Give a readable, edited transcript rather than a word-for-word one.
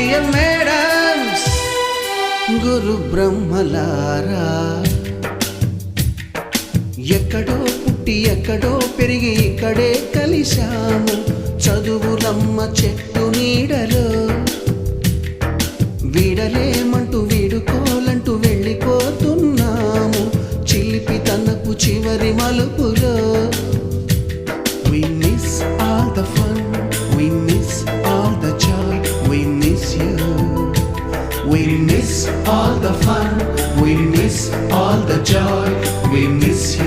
Dear madams, గురు బ్రహ్మలారా, ఎక్కడో పుట్టి ఎక్కడో పెరిగి ఇక్కడే కలిశాము చదువులమ్మ చెట్టు నీడలో. వీడలేమంటూ వీడుకోలంటూ వెళ్ళిపోతున్నాము చిలిపి తనపు చివరి మలుపులో. We miss all the fun, we miss all the joy, we miss you. We miss all the fun, we miss all the joy, we miss you.